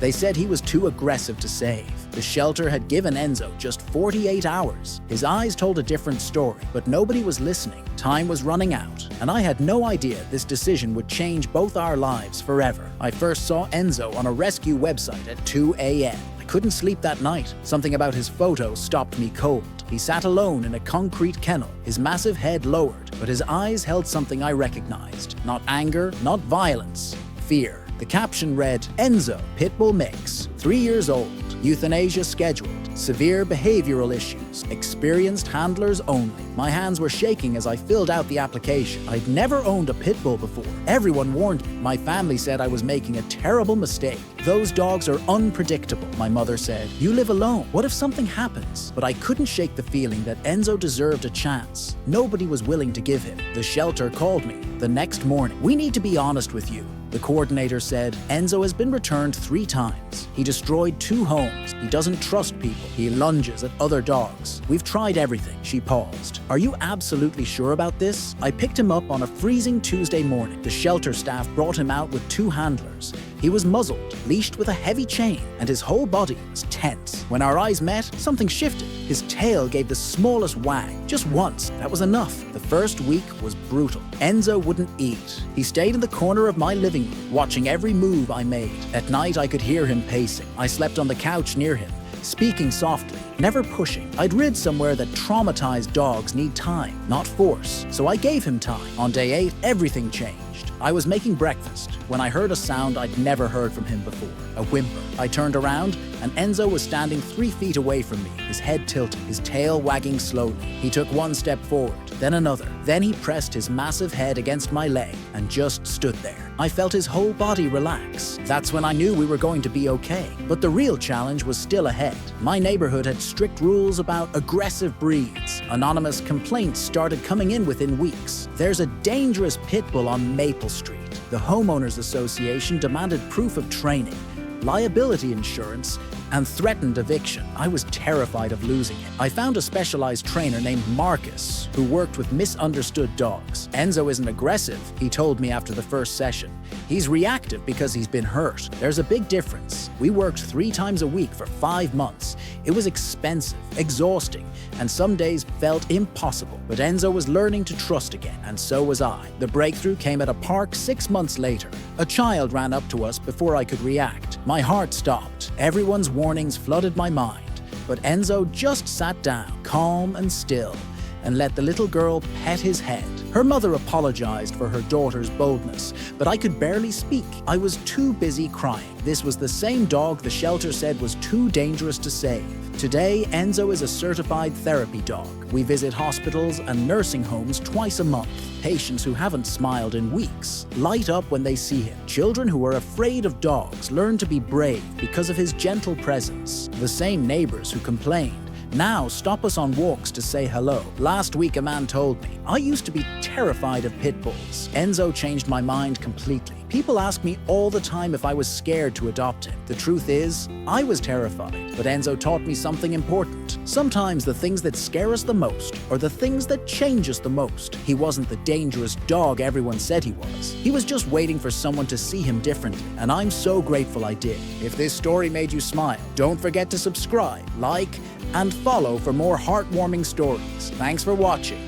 They said he was too aggressive to save. The shelter had given Enzo just 48 hours. His eyes told a different story, but nobody was listening. Time was running out, and I had no idea this decision would change both our lives forever. I first saw Enzo on a rescue website at 2 a.m. I couldn't sleep that night. Something about his photo stopped me cold. He sat alone in a concrete kennel, his massive head lowered, but his eyes held something I recognized. Not anger, not violence, fear. The caption read, "Enzo, pitbull mix, 3 years old, euthanasia scheduled, severe behavioral issues, experienced handlers only." My hands were shaking as I filled out the application. I'd never owned a pitbull before. Everyone warned me. My family said I was making a terrible mistake. "Those dogs are unpredictable," my mother said. "You live alone. What if something happens?" But I couldn't shake the feeling that Enzo deserved a chance. Nobody was willing to give him. The shelter called me the next morning. "We need to be honest with you," the coordinator said. "Enzo has been returned 3 times. He destroyed 2 homes. He doesn't trust people. He lunges at other dogs. We've tried everything." She paused. "Are you absolutely sure about this?" I picked him up on a freezing Tuesday morning. The shelter staff brought him out with 2 handlers. He was muzzled, leashed with a heavy chain, and his whole body was tense. When our eyes met, something shifted. His tail gave the smallest wag. Just once, that was enough. The first week was brutal. Enzo wouldn't eat. He stayed in the corner of my living room, watching every move I made. At night, I could hear him pacing. I slept on the couch near him, speaking softly, never pushing. I'd read somewhere that traumatized dogs need time, not force. So I gave him time. On day 8, everything changed. I was making breakfast when I heard a sound I'd never heard from him before, a whimper. I turned around, and Enzo was standing 3 feet away from me, his head tilted, his tail wagging slowly. He took 1 step forward, then another. Then he pressed his massive head against my leg and just stood there. I felt his whole body relax. That's when I knew we were going to be okay. But the real challenge was still ahead. My neighborhood had strict rules about aggressive breeds. Anonymous complaints started coming in within weeks. "There's a dangerous pit bull on Maple Street." The Homeowners Association demanded proof of training, liability insurance, and threatened eviction. I was terrified of losing him. I found a specialized trainer named Marcus who worked with misunderstood dogs. "Enzo isn't aggressive," he told me after the first session. "He's reactive because he's been hurt. There's a big difference." We worked 3 times a week for 5 months. It was expensive, exhausting, and some days felt impossible. But Enzo was learning to trust again, and so was I. The breakthrough came at a park 6 months later. A child ran up to us before I could react. My heart stopped. Everyone's warnings flooded my mind, but Enzo just sat down, calm and still, and let the little girl pet his head. Her mother apologized for her daughter's boldness, but I could barely speak. I was too busy crying. This was the same dog the shelter said was too dangerous to save. Today, Enzo is a certified therapy dog. We visit hospitals and nursing homes twice a month. Patients who haven't smiled in weeks light up when they see him. Children who are afraid of dogs learn to be brave because of his gentle presence. The same neighbors who complained now stop us on walks to say hello. Last week, a man told me, "I used to be terrified of pit bulls." Enzo changed my mind completely. People ask me all the time if I was scared to adopt him. The truth is, I was terrified, but Enzo taught me something important. Sometimes the things that scare us the most are the things that change us the most. He wasn't the dangerous dog everyone said he was. He was just waiting for someone to see him differently, and I'm so grateful I did. If this story made you smile, don't forget to subscribe, like, and follow for more heartwarming stories. Thanks for watching.